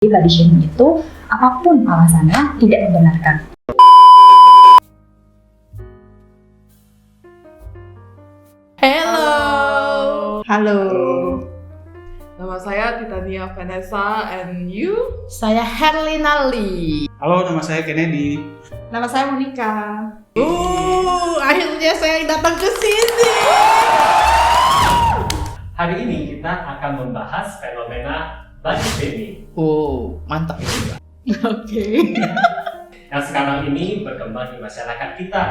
Body shaming itu apapun alasannya tidak membenarkan. Halo. Nama saya Titania Vanessa and you? Saya Herlina Lee. Halo, nama saya Kennedy. Nama saya Monica. Akhirnya saya datang ke sini. Hari ini kita akan membahas fenomena body shaming Mantap itu. Oke. yang sekarang ini berkembang di masyarakat kita.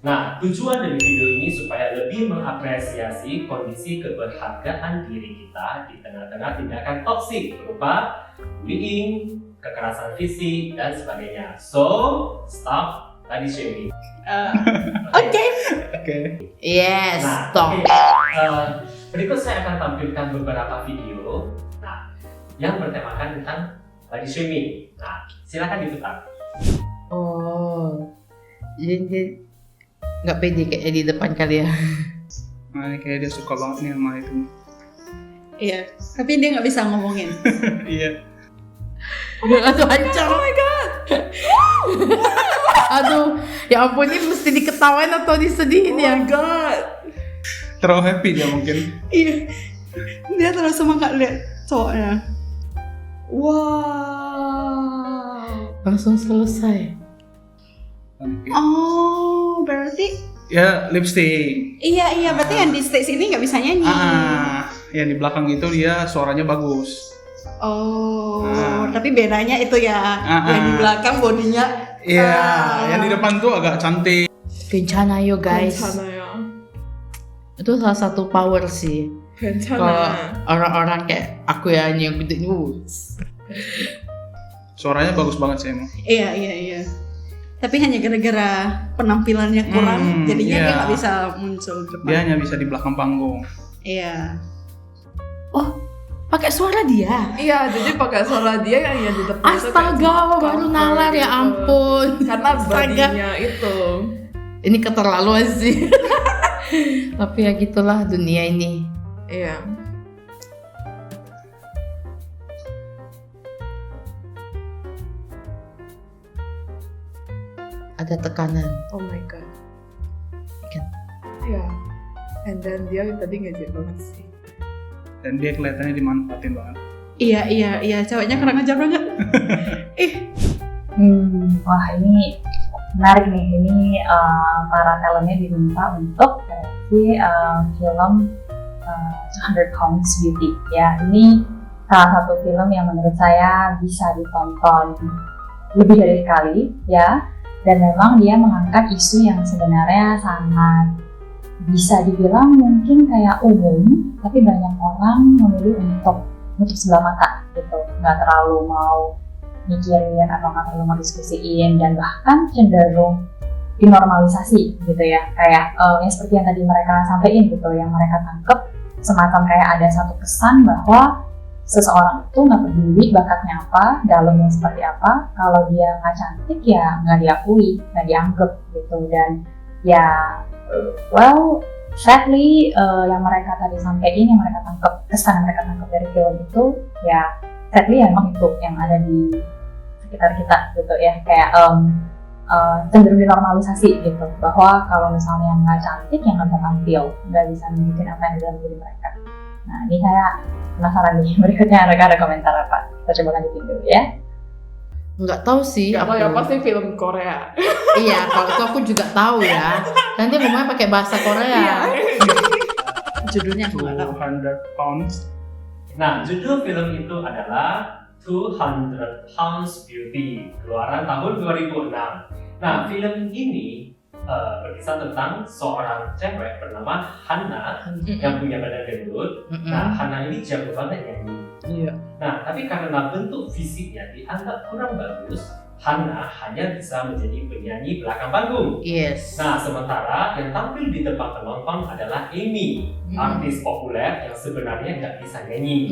Nah, tujuan dari video ini supaya lebih mengapresiasi kondisi keberhargaan diri kita di tengah-tengah tindakan toksik berupa bullying, kekerasan fisik, dan sebagainya. So, stop body shaming. Oke. Oke. Yes, Nah, stop. berikut saya akan tampilkan beberapa video yang bertemakan tentang body shaming. Nah, silakan diputar. Jadi nggak pede kayaknya di depan kali ya. Nah, ini kayak dia suka banget nih sama itu. Iya, tapi dia nggak bisa ngomongin. Iya. Aduh, hancur. Oh my god. Aduh, ya ampun, ini mesti diketawain atau disedihin ya? Oh my god. Terlalu happy dia mungkin. Iya, dia terus semangat lihat cowoknya. Wow. Langsung selesai. Oh, berarti Ya, lipstick. iya berarti yang di stage ini nggak bisa nyanyi. Yang di belakang itu dia suaranya bagus. Oh, tapi bedanya itu ya, yang di belakang bodinya. Iya, yang di depan tuh agak cantik. Kencana yo guys. Bencana ya. Itu salah satu power sih. Kalau Bencana. orang-orang kayak aku ya yang gede Suaranya bagus banget sih emang. Iya. Tapi hanya gara-gara penampilannya kurang, jadinya iya. dia nggak bisa muncul di depan. Dia hanya bisa di belakang panggung. Iya. pakai suara dia. Iya, jadi pakai suara dia yang di depan itu kayak Astaga, baru nalar ya gitu. ampun. Karena bodinya itu. Ini keterlaluan sih. Tapi ya gitulah dunia ini. Iya. Ada tekanan. Oh my god. Kan? Iya. And then dia tadi ngejek banget sih. Dan dia kelihatannya dimanfaatin banget. Iya, cowoknya kurang ajar banget. Wah ini menarik nih. Ini para talentnya diminta untuk versi film 200 Pounds Beauty. Ya, ini salah satu film yang menurut saya bisa ditonton lebih dari sekali, ya. Dan memang dia mengangkat isu yang sebenarnya sangat bisa dibilang mungkin kayak umum, tapi banyak orang memilih untuk sebelah mata gitu, nggak terlalu mau mikirin atau nggak terlalu mau diskusiin, dan bahkan cenderung dinormalisasi gitu ya, kayak yang seperti yang tadi mereka sampaikan gitu, yang mereka tangkep semacam kayak ada satu kesan bahwa seseorang itu nggak peduli bakatnya apa, dalamnya seperti apa, kalau dia nggak cantik ya nggak diakui, nggak dianggap gitu. Dan ya sadly yang mereka tadi sampaikan, yang mereka tangkap, kesan yang mereka tangkap dari film itu ya sadly ya emang itu yang ada di sekitar kita gitu ya, kayak cenderung dinormalisasi gitu, bahwa kalau misalnya nggak cantik ya nggak bisa tampil, nggak bisa nunjukin apa yang ada dalam diri mereka. Nah ini saya penasaran nih, berikutnya mereka ada komentar apa? Kita coba lanjutin dulu ya. Nggak tahu sih. Gak tau ya, pasti film Korea. Iya, kalau itu aku juga tahu ya. Nanti ngomongnya pakai bahasa Korea. Judulnya aku nggak tahu. 200 pounds. Nah, judul film itu adalah 200 Pounds Beauty, keluaran tahun 2006. Nah, film ini berkisah tentang seorang cewek bernama Hannah yang punya badan gendut. Nah, Hannah ini jago banget nyanyi. Iya. Nah, tapi karena bentuk fisiknya dianggap kurang bagus, Hannah hanya bisa menjadi penyanyi belakang panggung. Yes. Nah, sementara yang tampil di depan penonton adalah Amy, artis populer yang sebenarnya nggak bisa nyanyi.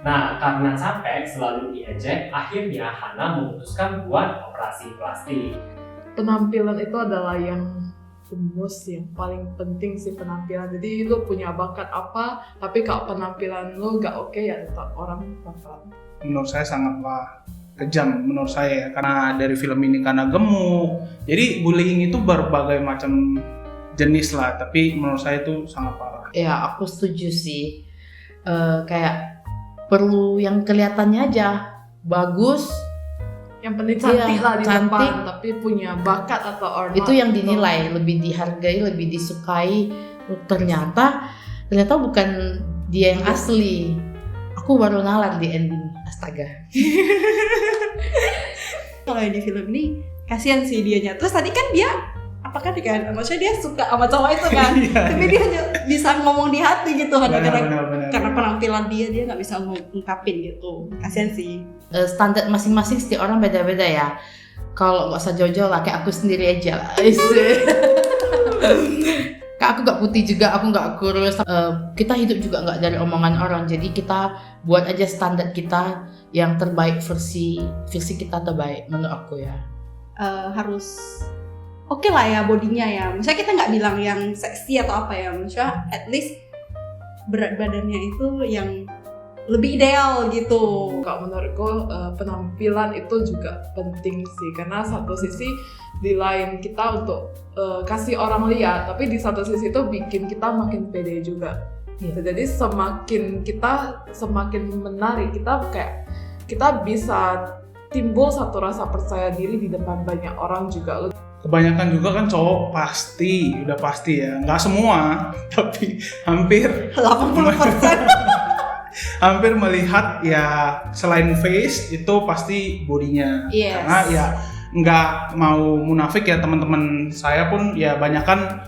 Nah, karena capek selalu diejek, akhirnya Hannah memutuskan buat operasi plastik. Penampilan itu adalah yang yang paling penting sih, penampilan. Jadi lu punya bakat apa, tapi kalau penampilan lu gak oke ya tetap orang bakal menurut saya sangatlah kejam menurut saya ya. Karena dari film ini karena gemuk. Jadi bullying itu berbagai macam jenis lah, tapi menurut saya itu sangat parah. Ya aku setuju sih. Kayak perlu yang kelihatannya aja bagus, Yang penting cantik Iya, lah di cantik. depan, tapi punya bakat atau or itu not yang gitu. dinilai, lebih dihargai, lebih disukai. Ternyata bukan dia yang asli. Aku baru nalar di ending. Astaga. Kalau yang di film ini kasihan sih dianya. Terus tadi kan dia apakah kan maksudnya dia suka sama cowok itu kan, tapi dia hanya bisa ngomong di hati gitu, hanya Benar. karena penampilan dia nggak bisa ngungkapin gitu. Kasihan sih. Standar masing-masing setiap orang beda-beda ya. Kalau nggak usah jauh-jauh lah, kayak aku sendiri aja lah. Kak, aku nggak putih juga, aku nggak kurus. Kita hidup juga nggak dari omongan orang. Jadi kita buat aja standar kita yang terbaik, versi kita terbaik menurut aku ya. Harus oke lah ya bodinya ya. Misalnya kita nggak bilang yang seksi atau apa ya, misalnya at least berat badannya itu yang lebih ideal gitu. Kalau menurutku penampilan itu juga penting sih, karena satu sisi di lain kita untuk kasih orang lihat, tapi di satu sisi itu bikin kita makin pede juga. Iya. Jadi semakin menarik, kita bisa timbul satu rasa percaya diri di depan banyak orang juga. Kebanyakan juga kan cowok udah pasti ya, nggak semua, tapi hampir 80%. hampir melihat ya selain face itu pasti bodinya. Yes. Karena ya nggak mau munafik ya, teman-teman saya pun ya banyakan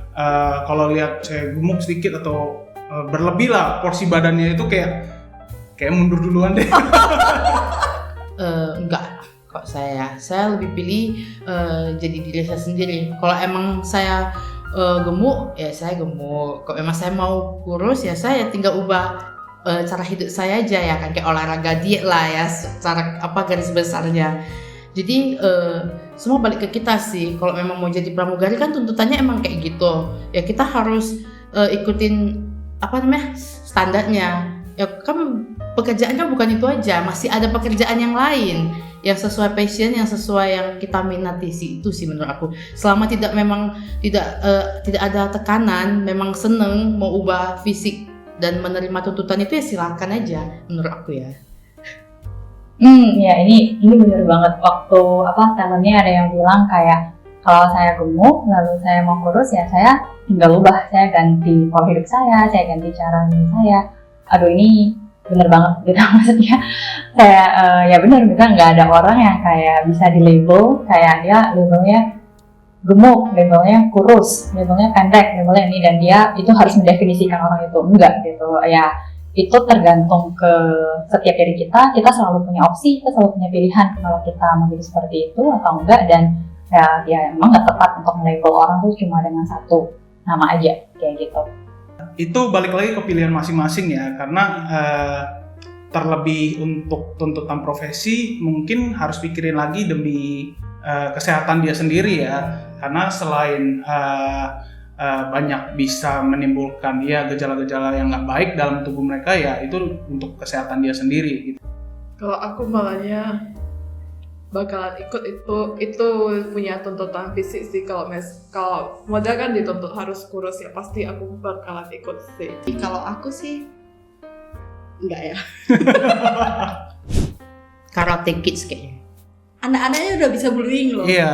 kalau lihat saya gemuk sedikit atau berlebih lah porsi badannya itu kayak mundur duluan deh. Enggak kok saya lebih pilih jadi diri saya sendiri. Kalau emang saya gemuk ya saya gemuk, kalau emang saya mau kurus ya saya tinggal ubah cara hidup saya aja ya kan, kayak olahraga, diet lah ya, cara apa garis besarnya. Jadi semua balik ke kita sih. Kalau memang mau jadi pramugari kan tuntutannya emang kayak gitu ya, kita harus ikutin standarnya ya kan. Pekerjaan kan bukan itu aja, masih ada pekerjaan yang lain yang sesuai passion, yang sesuai yang kita minati sih. Itu sih menurut aku. Selama tidak ada tekanan, memang seneng mau ubah fisik dan menerima tuntutan itu ya silakan aja menurut aku ya. Ya ini benar banget. Waktu talentnya ada yang bilang kayak kalau saya gemuk lalu saya mau kurus ya saya tinggal ubah, saya ganti pola hidup saya ganti cara saya. Aduh ini bener banget gitu. Maksudnya saya ya benar nggak ada orang yang kayak bisa di label kayak dia labelnya gemuk, labelnya kurus, labelnya pendek, labelnya ini, dan dia itu harus mendefinisikan orang itu. Enggak gitu ya, itu tergantung ke setiap diri kita selalu punya opsi, kita selalu punya pilihan kalau kita mau jadi seperti itu atau enggak. Dan ya emang nggak tepat untuk melabel orang tuh cuma dengan satu nama aja kayak gitu. Itu balik lagi ke pilihan masing-masing ya, karena terlebih untuk tuntutan profesi mungkin harus pikirin lagi demi kesehatan dia sendiri ya, karena selain banyak bisa menimbulkan ya gejala-gejala yang nggak baik dalam tubuh mereka ya, itu untuk kesehatan dia sendiri gitu. Kalau aku malahnya bakalan ikut itu punya tuntutan fisik sih. Kalau model kan dituntut harus kurus ya, pasti aku bakalan ikut sih. Kalau aku sih enggak ya. Karate Kids kayaknya. Anak-anaknya udah bisa bullying loh. Iya,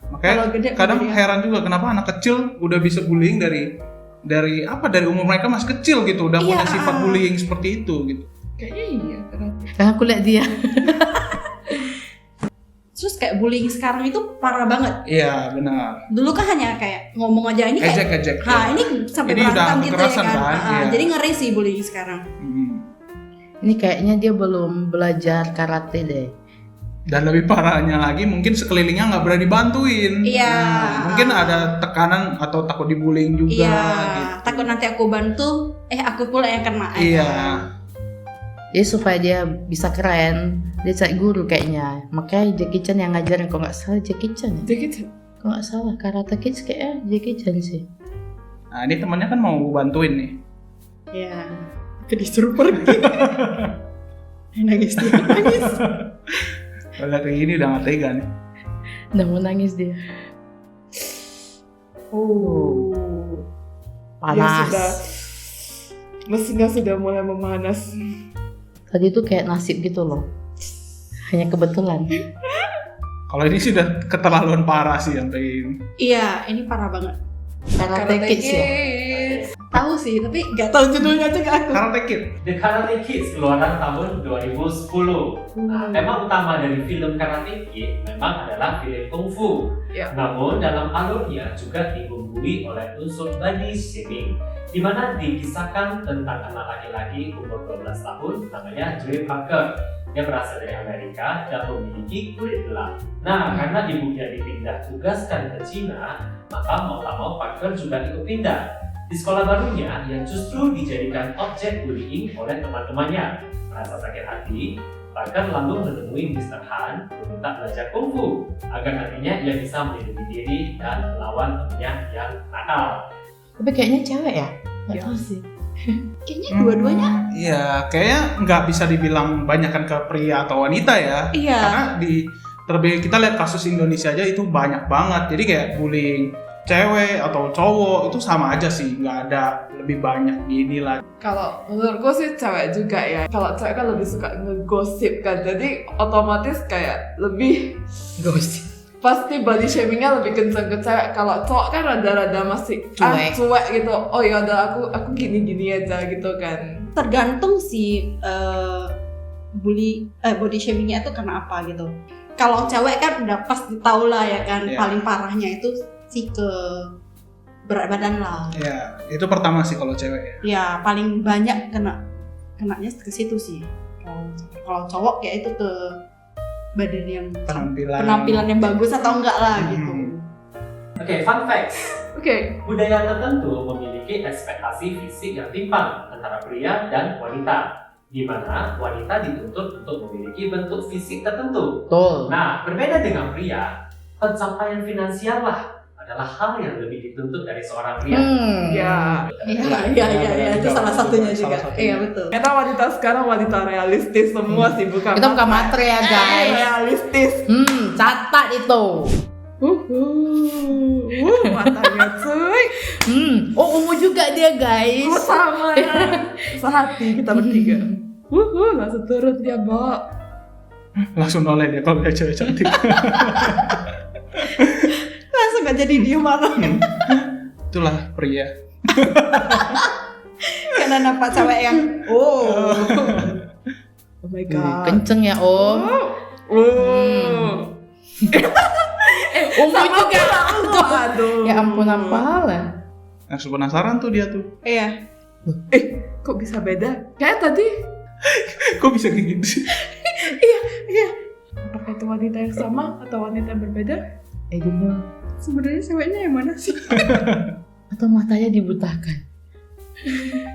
makanya Kalau gede kadang bullying. heran juga kenapa anak kecil udah bisa bullying dari umur mereka masih kecil gitu, udah Iya, punya sifat bullying seperti itu gitu. Kayaknya iya karena Nah, aku lihat dia. Terus kayak bullying sekarang itu parah banget. Iya benar. Dulu kan hanya kayak ngomong aja ini kayak Ejek. ini sampai Ini udah berantem gitu ya kekerasan kan. kan, iya. Jadi ngeri sih bullying sekarang. Ini kayaknya dia belum belajar karate deh. Dan lebih parahnya lagi mungkin sekelilingnya nggak berani bantuin. Iya. Mungkin ada tekanan atau takut dibullying juga. Iya, Gitu. takut nanti aku bantu, aku pula yang kena. Iya. Jadi supaya dia bisa keren, dia cari guru kayaknya. Makanya Jackie Chan yang ngajarin, kalau nggak salah Jackie Chan ya? dikit. Kalau nggak salah Karate Kids kayaknya Jackie Chan sih. Nah ini temannya kan mau bantuin nih. Iya. Disuruh pergi. Nangis dia, nangis. Kalau kayak gini udah nggak tega nih. Udah mau nangis dia. Ya Panas. sudah. Mesinnya sudah mulai memanas. Tadi tuh kayak nasib gitu loh. Hanya kebetulan. Kalau ini sudah keterlaluan parah sih sampai ini. Iya, ini parah banget. Karate Kids ya. Tahu sih, tapi nggak tahu judulnya juga aku. Karate Kid. The Karate Kids keluaran tahun 2010. Nah, tema utama dari film Karate Kid memang adalah film kungfu. Ya. Namun dalam alurnya juga dibumbui oleh unsur body shaming, di mana dikisahkan tentang anak laki-laki umur 12 tahun namanya Joey Parker yang berasal dari Amerika dan memiliki kulit gelap. Nah, karena ibunya dipindah tugaskan ke Cina, maka mau tak mau Parker juga ikut pindah. Di sekolah barunya, yang justru dijadikan objek bullying oleh teman-temannya. Merasa sakit hati, Parker lalu menemui Mr. Han meminta belajar kungfu agar nantinya ia bisa melindungi diri dan melawan temannya yang nakal. Tapi kayaknya cewek ya? Nggak Ya. tahu sih. Kayaknya dua-duanya. Iya, kayaknya nggak bisa dibilang banyakan ke pria atau wanita ya. Iya. Karena terlebih kita lihat kasus Indonesia aja itu banyak banget. Jadi kayak bullying cewek atau cowok itu sama aja sih, nggak ada lebih banyak gini lah. Kalau menurutku sih cewek juga ya. Kalau cewek kan lebih suka ngegosip kan, jadi otomatis kayak lebih Gosip. pasti body shamingnya lebih kenceng ke cewek. Kalau cowok kan rada-rada masih Cuek. cuek gitu. Oh ya udah aku gini-gini aja gitu kan. Tergantung sih body shamingnya itu karena apa gitu. Kalau cewek kan udah pasti tahu lah ya kan, Iya. paling parahnya itu sih ke berat badan lah. Ya, itu pertama sih kalau cewek ya. Ya paling banyak kenanya ke situ sih. Kalau cowok kayak itu ke badan yang penampilan yang bagus atau enggak lah gitu. Oke, fun facts. Oke, Budaya tertentu memiliki ekspektasi fisik yang timpang antara pria dan wanita, di mana wanita dituntut untuk memiliki bentuk fisik tertentu. Betul. Nah, berbeda dengan pria, pencapaian finansial lah adalah hal yang lebih dituntut dari seorang pria. ya. Iya, itu salah satunya juga. Iya betul. Kita wanita sekarang wanita realistis semua sih, bukan Kita bukan matre ya guys. realistis. Catat itu. Matanya cuy. Oh ungu juga dia guys. Sama ya. Sehati kita bertiga. Langsung turun dia, Mbak. Langsung noleh dia kalau dia cewek cantik. Langsung gak jadi dia marah. Itulah pria. Karena nampak cewek yang Oh my god. Kenceng ya om. Ungu juga. Aduh. Ya ampun apalah. Langsung penasaran tuh dia tuh. iya. Kok bisa beda? Kayak tadi. Kok bisa kayak gitu sih? Apakah itu wanita yang sama atau wanita yang berbeda? Dulu. Sebenarnya ceweknya yang mana sih? Atau matanya dibutakan.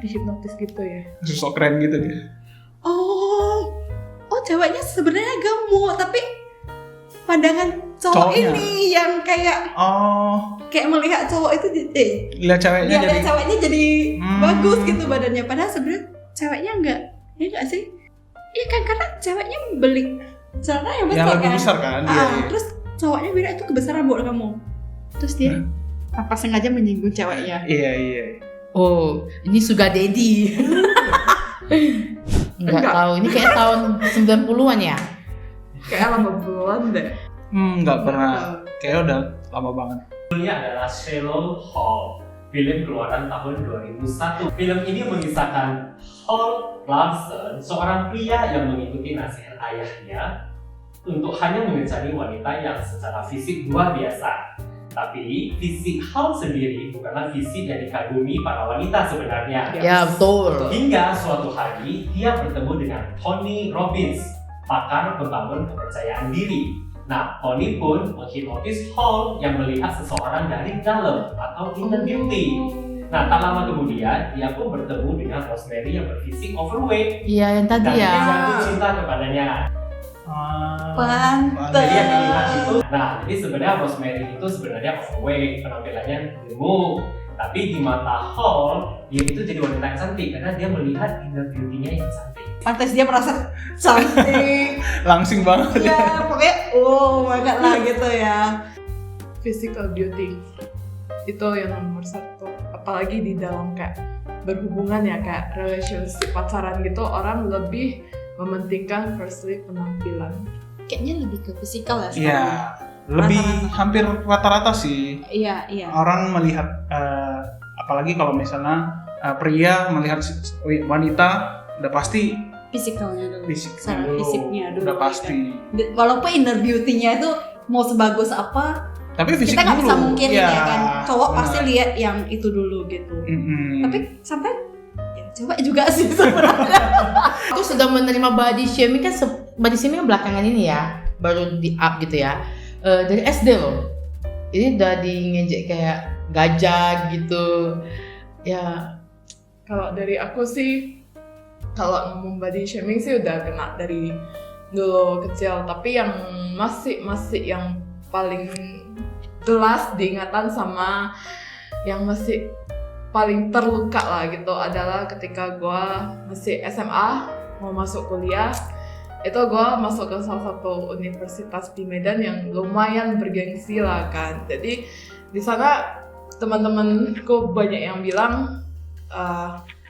Dihipnotis gitu ya. Sosok keren gitu dia. Oh ceweknya sebenarnya gemuk tapi pandangan cowok Cowoknya. ini yang kayak Oh, melihat cowok itu lihat ceweknya dia jadi. lihat ceweknya jadi Hmm. bagus gitu badannya, padahal sebenarnya ceweknya enggak, ya enggak sih? Iya kan, karena ceweknya beli celana yang besar Yang lebih kan. besar kan? Iya. Terus cowoknya bilang itu kebesaran buat kamu. Terus dia apa sengaja menyinggung ceweknya? Iya. Oh ini sugar daddy. Nggak tahu. Ini kayak tahun 90-an ya. Kayak lama bulan deh. Nggak pernah. Kayaknya udah lama banget. Judulnya adalah Shallow Hall, film keluaran tahun 2001. Film ini mengisahkan Hall Larson, seorang pria yang mengikuti nasihat ayahnya untuk hanya mencari wanita yang secara fisik luar biasa. Tapi fisik Hall sendiri bukanlah fisik yang dikagumi para wanita sebenarnya. Ya betul. Hingga suatu hari dia bertemu dengan Tony Robbins, pakar membangun kepercayaan diri. Nah, Tony pun menghipnotis Hall yang melihat seseorang dari dalam atau inner beauty. Nah, tak lama kemudian dia pun bertemu dengan Rosemary yang berfisik overweight Iya yang dan tadi dia ya. jatuh cinta kepadanya. Pantes. Jadi yang dilihat itu, nah jadi sebenarnya Rosemary itu sebenarnya overweight, penampilannya gemuk. Tapi di mata Hall, dia itu jadi wanita yang cantik karena dia melihat inner beauty-nya yang cantik. pantas dia merasa cantik. Langsing banget. Ya pokoknya banget lah gitu ya. Physical beauty itu yang nomor satu, apalagi di dalam kayak berhubungan ya, kayak relationship pacaran gitu, orang lebih mementingkan firstly penampilan. Kayaknya lebih ke fisikal ya Iya, sekarang. lebih Rata-rata. hampir rata-rata sih. Iya. Orang melihat, apalagi kalau misalnya pria melihat wanita, udah pasti Fisikalnya dulu. fisiknya Secara dulu, fisiknya dulu. udah ya pasti. kan. Walaupun inner beauty-nya itu mau sebagus apa, Tapi fisik kita nggak dulu. bisa mungkin Iya, ya kan. Cowok benar. pasti lihat yang itu dulu gitu. Mm-mm. Tapi sampai ya coba juga sih sebenarnya. Aku sudah menerima body shaming kan, body shaming kan belakangan ini ya, baru di up gitu ya. Dari SD loh. Ini udah di ngejek kayak gajah gitu. Ya, Kalau dari aku sih, kalau ngomong body shaming sih udah kena dari dulu kecil, tapi yang masih yang paling jelas diingatan sama yang masih paling terluka lah gitu adalah ketika gue masih SMA mau masuk kuliah. Itu gue masuk ke salah satu universitas di Medan yang lumayan bergengsi lah kan. Jadi di sana teman-temanku banyak yang bilang,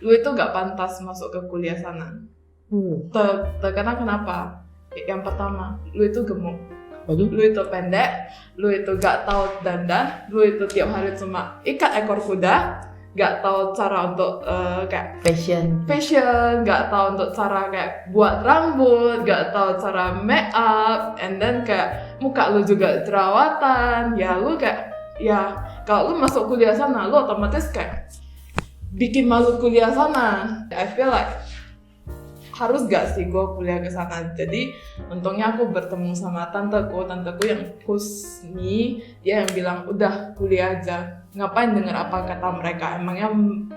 lu itu gak pantas masuk ke kuliah sana. Karena kenapa? Yang pertama, lu itu gemuk. Lu itu pendek, lu itu gak tahu dandan, lu itu tiap hari cuma ikat ekor kuda, gak tahu cara untuk kayak fashion, gak tahu untuk cara kayak buat rambut, gak tahu cara make up, and then kayak muka lu juga jerawatan. Ya lu kayak, ya kalau lu masuk kuliah sana, lu otomatis kayak bikin malu kuliah sana. I feel like harus gak sih gue kuliah ke sana. Jadi untungnya aku bertemu sama tanteku yang push me, dia yang bilang udah kuliah aja, ngapain denger apa kata mereka,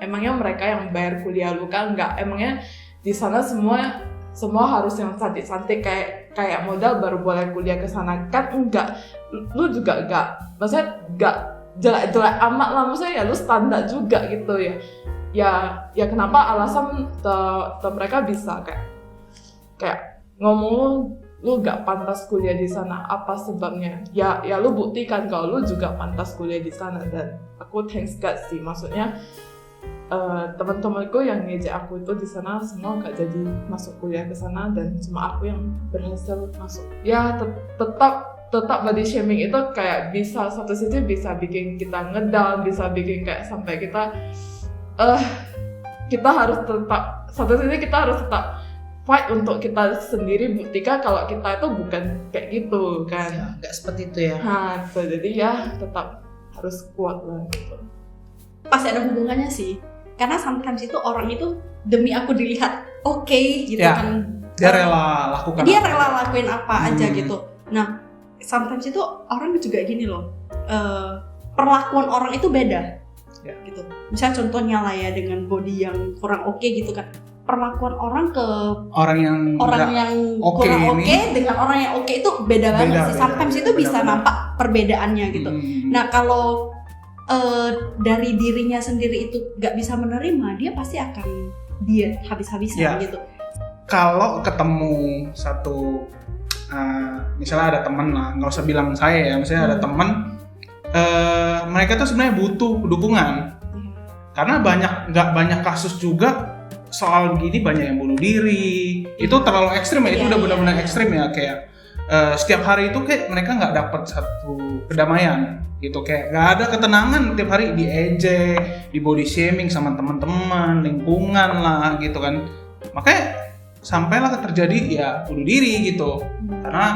emangnya mereka yang bayar kuliah lu kan? Enggak, emangnya di sana semua harus yang cantik-cantik kayak modal baru boleh kuliah ke sana kan? Enggak, lu juga enggak, maksudnya enggak jelek-jelek amat lah, maksudnya ya lu standar juga gitu ya kenapa alasan mereka bisa kayak ngomong lu gak pantas kuliah di sana, apa sebabnya? Ya lu buktikan kalau lu juga pantas kuliah di sana. Dan aku thanks God sih, maksudnya teman-temanku yang ngejek aku itu di sana semua gak jadi masuk kuliah ke sana, dan cuma aku yang berhasil masuk. Ya tetap body shaming itu kayak bisa satu sisi bisa bikin kita ngedown, bisa bikin kayak sampai kita harus tetap, satu sisi kita harus tetap fight untuk kita sendiri buktikan kalau kita itu bukan kayak gitu kan. ya nggak seperti itu ya. Nah, jadi ya tetap harus kuat lah gitu. Pasti ada hubungannya sih. Karena sometimes itu orang itu demi aku dilihat oke gitu Ya, kan. Dia rela lakukan. Dia apa. rela lakuin apa aja Hmm. gitu. Nah, sometimes itu orang juga gini loh. Perlakuan orang itu beda. Ya. Gitu. Misalnya contohnya lah ya dengan body yang kurang oke gitu kan. Perlakuan orang ke Orang yang orang nggak yang oke kurang ini. oke dengan orang yang oke itu beda banget sih. Sometimes itu bisa benar. nampak perbedaannya gitu. Nah, kalau dari dirinya sendiri itu gak bisa menerima, dia pasti akan diet habis-habisan Ya. gitu. Kalau ketemu satu, misalnya ada teman lah, nggak usah bilang saya ya, misalnya ada teman, mereka tuh sebenarnya butuh dukungan, karena nggak banyak kasus juga soal gini, banyak yang bunuh diri, itu terlalu ekstrim ya, itu udah benar-benar ekstrim ya, kayak setiap hari itu kayak mereka nggak dapat satu kedamaian gitu, kayak nggak ada ketenangan, tiap hari diejek, di body shaming sama teman-teman, lingkungan lah gitu kan, makanya sampailah terjadi ya bunuh diri gitu, karena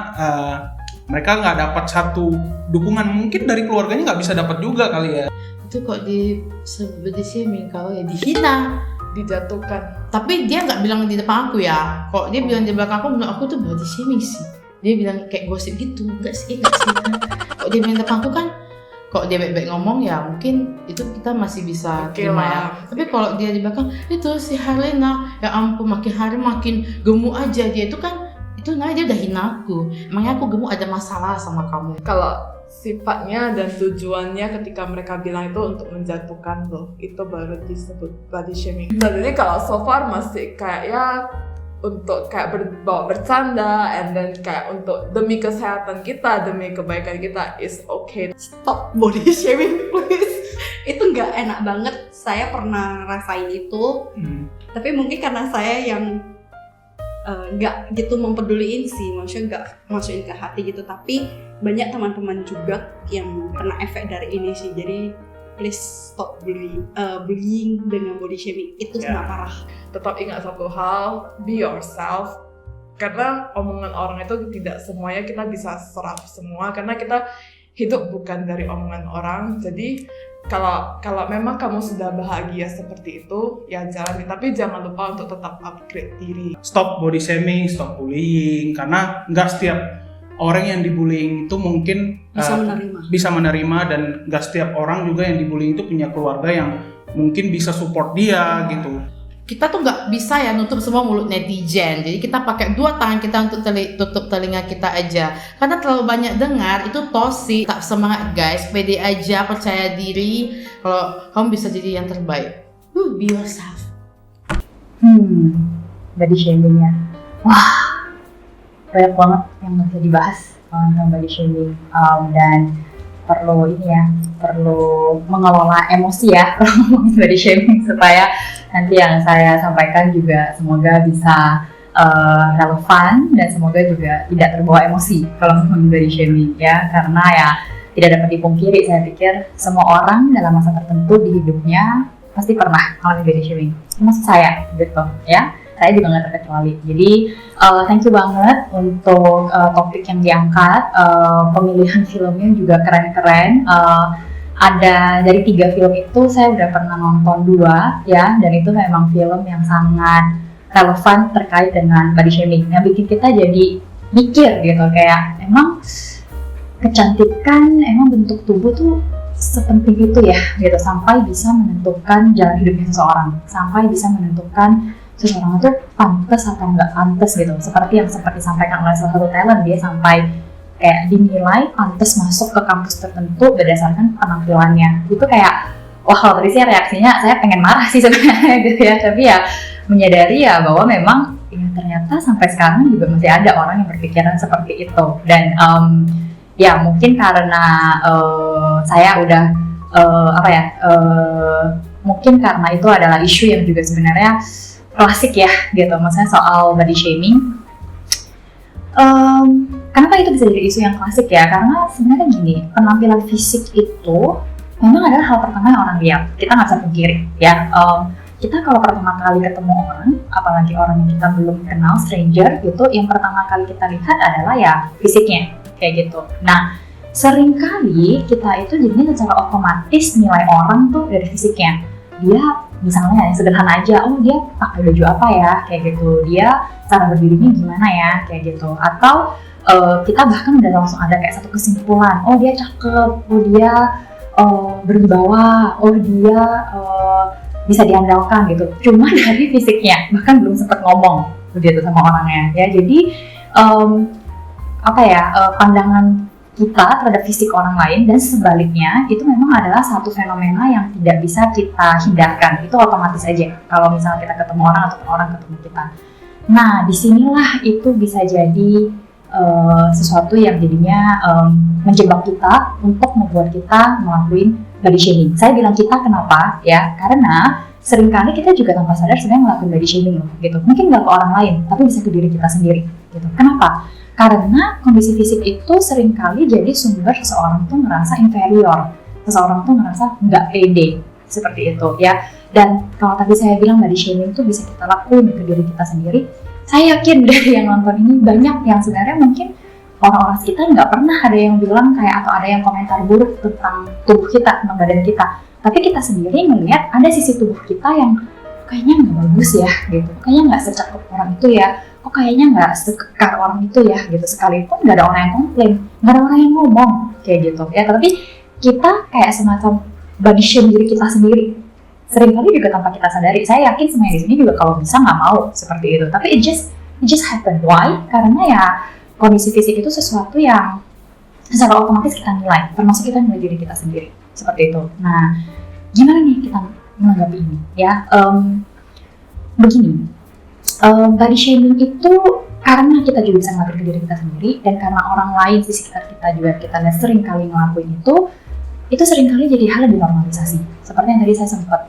mereka nggak dapat satu dukungan, mungkin dari keluarganya nggak bisa dapat juga kali ya. Itu kok di body shaming, kalau ya dihina. Dijatuhkan. Tapi dia nggak bilang di depan aku ya. Kok dia bilang di belakang aku, menurut aku tuh body shaming sih. Dia bilang kayak gosip gitu. Enggak sih. Kok dia bilang depan aku kan, kok dia baik-baik ngomong ya mungkin itu kita masih bisa Oke terima lah. ya. Tapi kalau dia di belakang, itu si Harlena, ya ampun makin hari makin gemuk aja dia, itu kan, itu namanya dia udah hina aku. Emangnya aku gemuk ada masalah sama kamu? Kalau sifatnya dan tujuannya ketika mereka bilang itu untuk menjatuhkan lo, itu baru disebut body shaming. Nah, jadi kalau so far masih kayak ya untuk kayak bercanda, and then kayak untuk demi kesehatan kita, demi kebaikan kita, is okay. Stop body shaming please. Itu nggak enak banget. Saya pernah rasain itu, tapi mungkin karena saya yang nggak gitu mempeduliin sih, maksudnya nggak masukin ke hati gitu. Tapi banyak teman-teman juga yang kena efek dari ini sih. Jadi please stop bullying dengan body shaming, itu sangat parah. Tetap ingat satu hal, be yourself. Karena omongan orang itu tidak semuanya kita bisa serap semua, karena kita hidup bukan dari omongan orang. Jadi kalau memang kamu sudah bahagia seperti itu, ya jalani, tapi jangan lupa untuk tetap upgrade diri. Stop body shaming, stop bullying, karena nggak setiap orang yang dibullying itu mungkin bisa menerima, dan nggak setiap orang juga yang dibullying itu punya keluarga yang mungkin bisa support dia gitu. Kita tuh nggak bisa ya nutup semua mulut netizen, jadi kita pakai 2 tangan kita untuk tutup telinga kita aja, karena terlalu banyak dengar itu toksik. Tak semangat guys, pede aja, percaya diri kalau kamu bisa jadi yang terbaik. Be yourself. Body shaming ya, wah banyak banget yang bisa dibahas tentang body shaming, dan perlu mengelola emosi ya body shaming, supaya nanti yang saya sampaikan juga semoga bisa relevan dan semoga juga tidak terbawa emosi kalau ngomongin body shaming ya, karena ya tidak dapat dipungkiri, saya pikir semua orang dalam masa tertentu di hidupnya pasti pernah mengalami body shaming, termasuk saya gitu ya. Saya juga nggak terkecuali. Jadi thank you banget untuk topik yang diangkat, pemilihan filmnya juga keren-keren. Ada dari 3 film itu saya udah pernah nonton 2 ya, dan itu memang film yang sangat relevan terkait dengan body shaming, yang bikin kita jadi mikir gitu, kayak emang kecantikan, emang bentuk tubuh tuh sepenting itu ya gitu, sampai bisa menentukan jalan hidupnya seseorang, sampai bisa menentukan seseorang itu pantas atau nggak pantas gitu. Seperti yang sempat disampaikan oleh salah satu talent, dia sampai kayak dinilai pantas masuk ke kampus tertentu berdasarkan penampilannya. Itu kayak, wah kalau tadi sih reaksinya saya pengen marah sih sebenarnya gitu ya, tapi ya menyadari ya bahwa memang ya ternyata sampai sekarang juga masih ada orang yang berpikiran seperti itu. Dan ya mungkin karena saya udah mungkin karena itu adalah isu yang juga sebenarnya klasik ya gitu, maksudnya soal body shaming. Kenapa itu bisa jadi isu yang klasik ya? Karena sebenarnya gini, penampilan fisik itu memang adalah hal pertama yang orang lihat. Kita nggak bisa pungkiri ya. Kita kalau pertama kali ketemu orang, apalagi orang yang kita belum kenal, stranger gitu, yang pertama kali kita lihat adalah ya fisiknya kayak gitu. Nah, seringkali kita itu jadinya secara otomatis nilai orang tuh dari fisiknya. Dia misalnya yang sederhana aja, oh dia pakai baju apa ya, kayak gitu, dia cara berdirinya gimana ya, kayak gitu. Atau kita bahkan udah langsung ada kayak satu kesimpulan, oh dia cakep, oh dia berwibawa, oh dia bisa diandalkan gitu, cuma dari fisiknya, bahkan belum sempat ngomong begitu sama orangnya ya. Jadi pandangan kita terhadap fisik orang lain dan sebaliknya itu memang adalah satu fenomena yang tidak bisa kita hindarkan. Itu otomatis aja kalau misalnya kita ketemu orang atau orang ketemu kita. Nah, disinilah itu bisa jadi sesuatu yang jadinya menjebak kita untuk membuat kita ngelakuin body shaming. Saya bilang kita kenapa ya? Karena seringkali kita juga tanpa sadar sebenarnya ngelakuin body shaming loh, gitu. Mungkin nggak ke orang lain, tapi bisa ke diri kita sendiri. Gitu. Kenapa? Karena kondisi fisik itu seringkali jadi sumber seseorang tuh ngerasa inferior, seseorang tuh ngerasa nggak pede, seperti itu ya. Dan kalau tadi saya bilang body shaming tuh bisa kita lakuin ke diri kita sendiri, saya yakin dari yang nonton ini banyak yang sebenarnya mungkin orang-orang sekitar nggak pernah ada yang bilang kayak, atau ada yang komentar buruk tentang tubuh kita, tentang badan kita. Tapi kita sendiri melihat ada sisi tubuh kita yang kayaknya nggak bagus ya, gitu. Kayaknya nggak secakep orang itu ya. Kok kayaknya nggak sekekar orang itu ya, gitu. Sekalipun nggak ada orang yang komplain, nggak ada orang yang ngomong kayak gitu ya. Tapi kita kayak semacam body shame diri kita sendiri. Seringkali juga tanpa kita sadari. Saya yakin semuanya di sini juga kalau bisa nggak mau seperti itu. Tapi it just happen. Why? Karena ya kondisi fisik itu sesuatu yang secara otomatis kita nilai, termasuk kita nilai diri kita sendiri seperti itu. Nah, gimana nih kita menanggapi ini? Ya, begini. body shaming itu karena kita juga bisa ngelakuin ke diri kita sendiri, dan karena orang lain di sekitar kita juga kita lihat sering kali ngelakuin itu sering kali jadi hal yang dinormalisasi. Seperti yang tadi saya sempat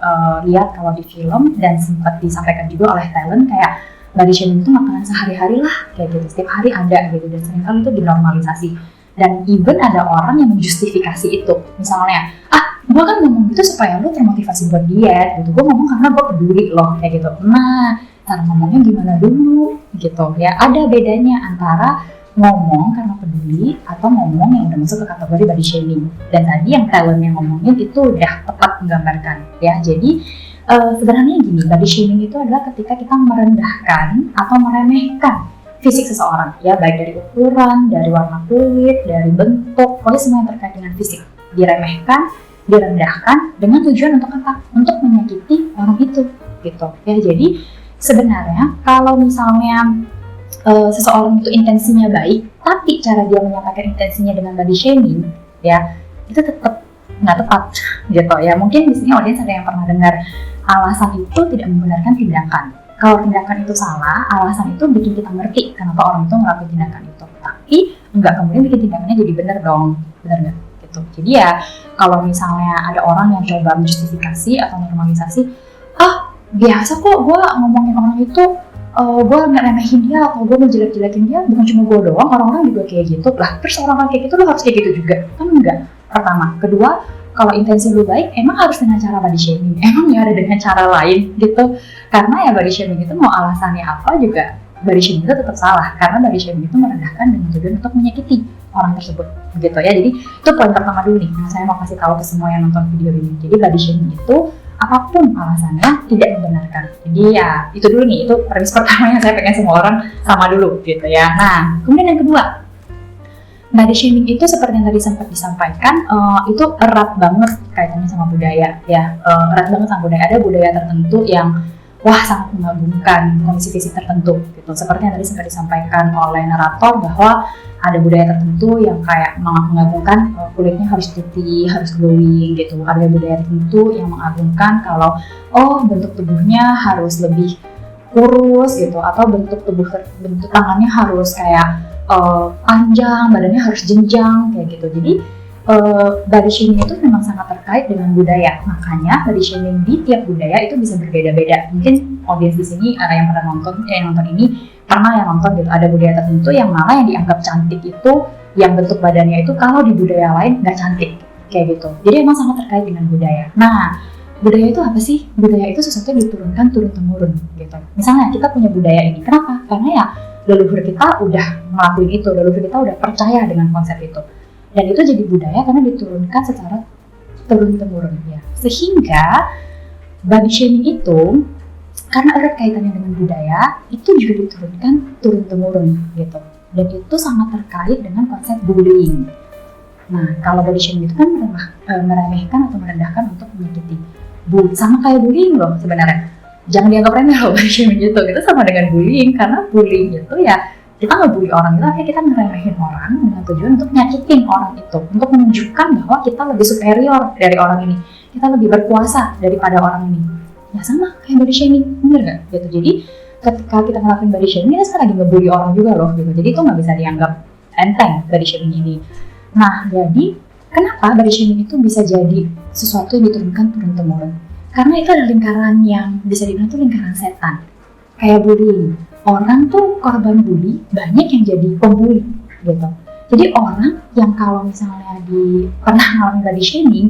lihat kalau di film dan sempat disampaikan juga oleh talent, kayak body shaming itu makanan sehari-hari lah, kayak gitu, setiap hari ada gitu, dan sering kali itu dinormalisasi. Dan even ada orang yang menjustifikasi itu, misalnya, gue kan ngomong gitu supaya lo termotivasi buat diet gitu, gue ngomong karena gue peduli loh, kayak gitu. Nah, cara ngomongnya gimana dulu gitu ya, ada bedanya antara ngomong karena peduli atau ngomong yang udah masuk ke kategori body shaming. Dan tadi yang talent yang ngomongin itu udah tepat menggambarkan ya. Jadi sebenarnya gini, body shaming itu adalah ketika kita merendahkan atau meremehkan fisik seseorang ya, baik dari ukuran, dari warna kulit, dari bentuk, pokoknya semua yang terkait dengan fisik diremehkan, direndahkan dengan tujuan untuk apa? Untuk menyakiti orang itu gitu ya. Jadi sebenarnya kalau misalnya seseorang itu intensinya baik, tapi cara dia menyampaikan intensinya dengan body shaming ya, itu tetap nggak tepat gitu ya. Mungkin di sini audiens ada yang pernah dengar alasan itu tidak membenarkan tindakan. Kalau tindakan itu salah, alasan itu bikin kita ngerti kenapa orang itu ngelakuin tindakan itu, tapi nggak kemudian bikin tindakannya jadi benar dong, benar nggak gitu. Jadi ya kalau misalnya ada orang yang coba menjustifikasi atau normalisasi, biasa kok gue ngomongin orang itu, gue ngeremehin dia atau gue menjelek-jelekin dia, bukan cuma gue doang, orang-orang juga kayak gitu lah. Terus orang kayak gitu lo harus kayak gitu juga, kan enggak. Pertama, kedua, kalau intensi lu baik, emang harus dengan cara body shaming? Emang ya ada dengan cara lain gitu? Karena ya body shaming itu mau alasannya apa juga, body shaming itu tetap salah, karena body shaming itu merendahkan dengan tujuan untuk menyakiti orang tersebut gitu ya. Jadi itu poin pertama dulu nih, nah saya mau kasih tahu ke semua yang nonton video ini. Jadi body shaming itu apapun alasannya tidak membenarkan. Jadi ya itu dulu nih, itu premis pertama yang saya pengen semua orang sama dulu gitu ya. Nah kemudian yang kedua, body shaming itu seperti yang tadi sempat disampaikan, itu erat banget kaitannya sama budaya ya, erat banget sama budaya. Ada budaya tertentu yang sangat mengagumkan kondisi fisik tertentu gitu. Seperti yang tadi sempat disampaikan oleh narator bahwa ada budaya tertentu yang kayak mengagungkan kulitnya harus putih, harus glowing gitu. Ada budaya tertentu yang mengagungkan kalau bentuk tubuhnya harus lebih kurus gitu, atau bentuk tangannya harus kayak panjang, badannya harus jenjang kayak gitu. Jadi body shaming itu memang sangat terkait dengan budaya. Makanya body shaming di tiap budaya itu bisa berbeda-beda. Mungkin audiens di sini yang pernah nonton, yang nonton ini pernah yang nonton gitu. Ada budaya tertentu yang malah yang dianggap cantik itu, yang bentuk badannya itu kalau di budaya lain nggak cantik kayak gitu. Jadi emang sangat terkait dengan budaya. Nah, budaya itu apa sih? Budaya itu sesuatu yang diturunkan turun-temurun gitu. Misalnya kita punya budaya ini, kenapa? Karena ya leluhur kita udah ngelakuin itu, leluhur kita udah percaya dengan konsep itu. Dan itu jadi budaya karena diturunkan secara turun-temurun ya. Sehingga body shaming itu karena erat kaitannya dengan budaya, itu juga diturunkan turun-temurun gitu. Dan itu sangat terkait dengan konsep bullying. Nah, kalau body shaming itu kan meremehkan atau merendahkan untuk menyakiti. Sama kayak bullying loh sebenarnya. Jangan dianggap remeh loh body shaming itu sama dengan bullying, karena bullying itu ya kita ngebully orang itu artinya kita ngeremehin orang dengan tujuan untuk nyakitin orang itu, untuk menunjukkan bahwa kita lebih superior dari orang ini, kita lebih berkuasa daripada orang ini. Ya sama kayak body shaming, bener nggak? Gitu. Jadi ketika kita ngelakuin body shaming, kita sekarang lagi ngebully orang juga loh gitu. Jadi itu nggak bisa dianggap enteng body shaming ini. Nah, jadi kenapa body shaming itu bisa jadi sesuatu yang diturunkan turun-temurun? Karena itu ada lingkaran yang bisa dibilang itu lingkaran setan. Kayak bullying. Orang tuh korban bully, banyak yang jadi pembuli gitu. Jadi orang yang kalau misalnya pernah ngalamin body shaming,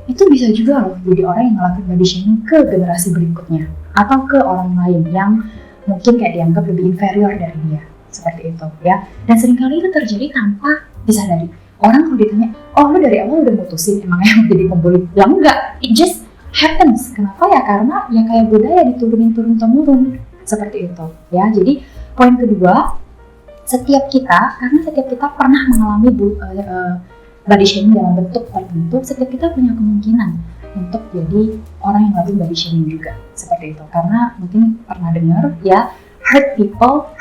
itu bisa juga loh jadi orang yang ngelakuin body shaming ke generasi berikutnya. Atau ke orang lain yang mungkin kayak dianggap lebih inferior dari dia. Seperti itu ya. Dan seringkali itu terjadi tanpa disadari. Orang kalau ditanya, lu dari awal udah mutusin emangnya mau jadi pembuli? Ya enggak, it just happens. Kenapa ya? Karena yang kayak budaya diturunin turun-temurun. Seperti itu ya. Jadi poin kedua, setiap kita pernah mengalami body shaming dalam bentuk tertentu, setiap kita punya kemungkinan untuk jadi orang yang ngelakuin body shaming juga. Seperti itu. Karena mungkin pernah dengar ya, hurt people.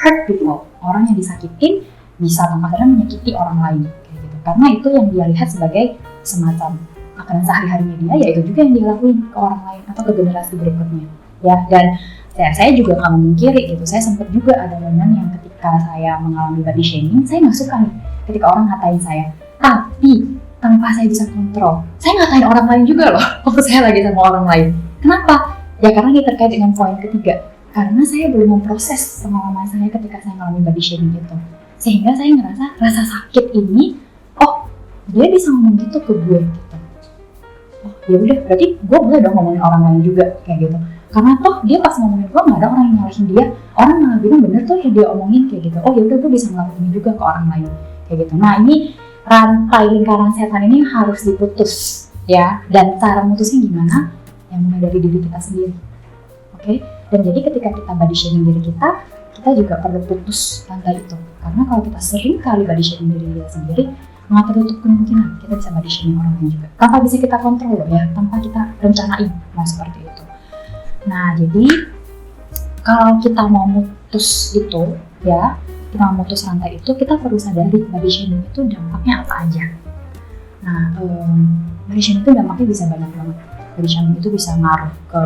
Orang yang disakitin bisa tanpa sadar menyakiti orang lain kayak gitu. Karena itu yang dia lihat sebagai semacam makanan sehari-harinya dia, yaitu juga yang dia lakuin ke orang lain atau ke generasi berikutnya ya. Dan saya juga nggak memungkiri gitu, saya sempat juga ada momen yang ketika saya mengalami body shaming, saya nggak suka nih ketika orang ngatain saya, tapi tanpa saya bisa kontrol, saya ngatain orang lain juga loh waktu saya lagi sama orang lain. Kenapa? Ya karena ini terkait dengan poin ketiga, karena saya belum memproses pengalaman saya ketika saya mengalami body shaming itu, sehingga saya ngerasa rasa sakit ini, oh dia bisa ngomong gitu ke gue gitu, oh ya udah berarti gue boleh dong ngomongin orang lain juga kayak gitu. Karena toh dia pas ngomongin gue nggak ada orang yang nyalahin dia, orang malah bilang bener tuh yang dia omongin kayak gitu. Oh ya udah gue bisa ngelakuin ini juga ke orang lain kayak gitu. Nah ini rantai lingkaran setan ini harus diputus ya. Dan cara mutusnya gimana? Yang mulai dari diri kita sendiri. Oke? Dan jadi ketika kita body shaming diri kita juga perlu putus rantai itu. Karena kalau kita sering kali body shaming diri kita sendiri, nggak tertutup kemungkinan kita bisa body shaming orang lain juga. Tanpa bisa kita kontrol loh ya, tanpa kita rencanain mau seperti itu. Nah, jadi kalau kita mau mutus itu, ya, kita mau mutus rantai itu, kita perlu sadari body shaming itu dampaknya apa aja. Nah, body shaming itu dampaknya bisa banyak banget. Body shaming itu bisa ngaruh ke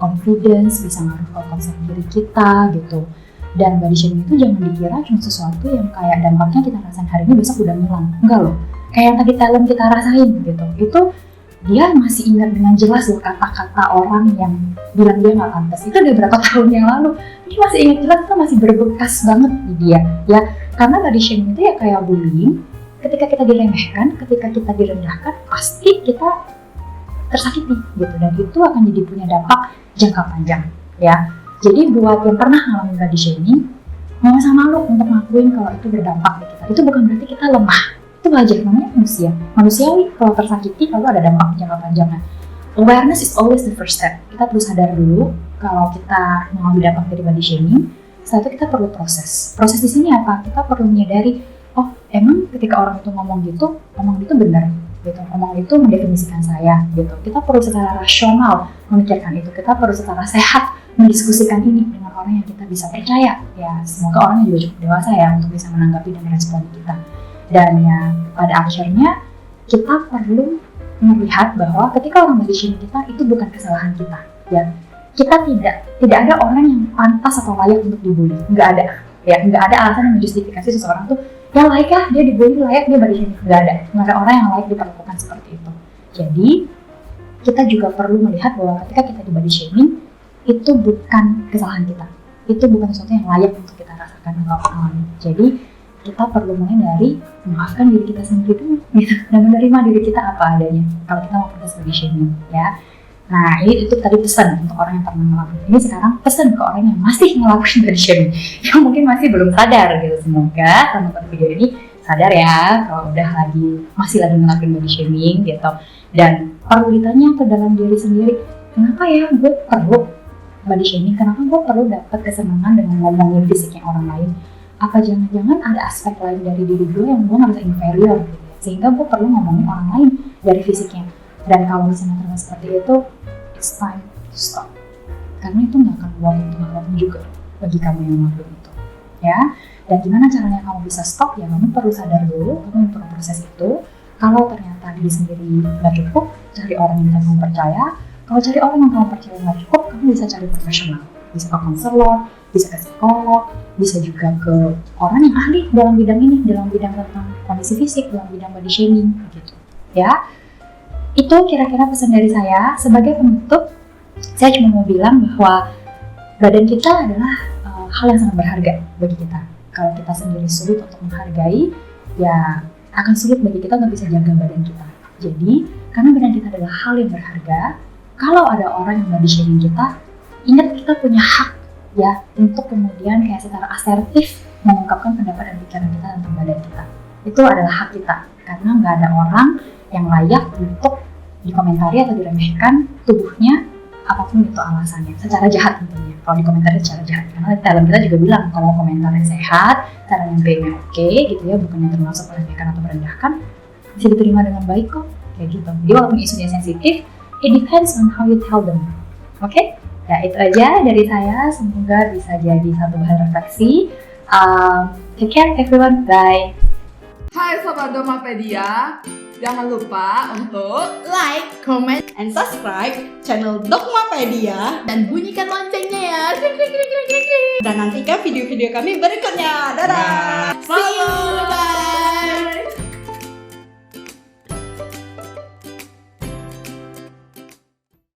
confidence, bisa ngaruh ke konsep diri kita gitu. Dan body shaming itu jangan dikira cuma sesuatu yang kayak dampaknya kita rasain hari ini besok udah hilang. Enggak loh. Kayak yang tadi talent kita rasain gitu. Itu dia masih ingat dengan jelas loh kata-kata orang yang bilang dia nggak pantas. Itu udah berapa tahun yang lalu. Dia masih ingat jelas, itu masih berbekas banget di dia. Ya, karena body shaming itu ya kayak bullying. Ketika kita diremehkan, ketika kita direndahkan, pasti kita tersakiti gitu. Dan itu akan jadi punya dampak jangka panjang. Ya, jadi buat yang pernah ngalamin body shaming, nggak usah malu untuk ngakuin kalau itu berdampak di kita. Itu bukan berarti kita lemah. Itu wajar, namanya manusia. Manusiawi kalau tersakiti kalau ada dampak jangka panjang. Awareness is always the first step. Kita perlu sadar dulu kalau kita mengalami dampak dari body shaming. Setelah itu kita perlu proses. Proses di sini apa? Kita perlu menyadari, oh emang ketika orang itu ngomong gitu benar gitu. Ngomong itu mendefinisikan saya gitu. Kita perlu secara rasional memikirkan itu. Kita perlu secara sehat mendiskusikan ini dengan orang yang kita bisa percaya. Ya semoga orangnya juga cukup dewasa ya untuk bisa menanggapi dan merespon kita. Dan ya pada akhirnya kita perlu melihat bahwa ketika orang body shaming kita itu bukan kesalahan kita ya. Kita tidak ada orang yang pantas atau layak untuk dibully, nggak ada ya, nggak ada alasan yang menjustifikasi seseorang tuh ya layak lah dia dibully, layak dia body shaming, nggak ada orang yang layak diperlakukan seperti itu. Jadi kita juga perlu melihat bahwa ketika kita di body shaming itu bukan kesalahan kita, itu bukan sesuatu yang layak untuk kita rasakan atau alami. Jadi kita perlu mulai dari memaafkan diri kita sendiri dulu gitu, dan menerima diri kita apa adanya kalau kita mau proses body shaming ya. Nah itu tadi pesan untuk orang yang pernah ngelakuin. Ini sekarang pesan ke orang yang masih ngelakuin body shaming yang mungkin masih belum sadar gitu. Semoga teman-teman video ini sadar ya kalau udah masih lagi ngelakuin body shaming gitu. Dan perlu ditanya ke dalam diri sendiri, kenapa ya gue perlu body shaming? Kenapa gue perlu dapat kesenangan dengan ngomongin fisiknya orang lain? Apa jangan-jangan ada aspek lain dari diri gue yang gue ngerasa inferior gitu, sehingga gue perlu ngomongin orang lain dari fisiknya. Dan kalau misalnya terasa seperti itu, it's time to stop, karena itu nggak akan membawa keuntungan juga bagi kamu yang ngelakuin itu ya. Dan gimana caranya kamu bisa stop? Ya kamu perlu sadar dulu, kamu perlu proses itu. Kalau ternyata diri sendiri nggak cukup, cari orang yang kamu percaya. Kalau cari orang yang kamu percaya nggak cukup, kamu bisa cari profesional, bisa ke konselor, bisa ke psikolog, bisa juga ke orang yang ahli dalam bidang ini, dalam bidang tentang kondisi fisik, dalam bidang body shaming gitu ya. Itu kira-kira pesan dari saya. Sebagai penutup, saya cuma mau bilang bahwa badan kita adalah hal yang sangat berharga bagi kita. Kalau kita sendiri sulit untuk menghargai, ya akan sulit bagi kita untuk bisa jaga badan kita. Jadi, karena badan kita adalah hal yang berharga, kalau ada orang yang body shaming kita, ingat kita punya hak ya untuk kemudian kayak secara asertif mengungkapkan pendapat dan pikiran kita tentang badan kita. Itu adalah hak kita, karena nggak ada orang yang layak untuk dikomentari atau diremehkan tubuhnya, apapun itu alasannya, secara jahat tentunya. Kalau dikomentari secara jahat, karena talent kita juga bilang kalau komentarnya sehat, cara nyampeinnya oke gitu ya, bukan yang termasuk meremehkan atau merendahkan, bisa diterima dengan baik kok, kayak gitu. Jadi walaupun isunya sensitif, it depends on how you tell them. Oke? Ya itu aja dari saya, semoga bisa jadi satu bahan refleksi. Take care everyone, bye. Hai Sobat Domapedia, Jangan lupa untuk Like, comment, and subscribe channel Dogmapedia dan bunyikan loncengnya ya. dan nantikan video-video kami berikutnya. Dadah! See you, bye.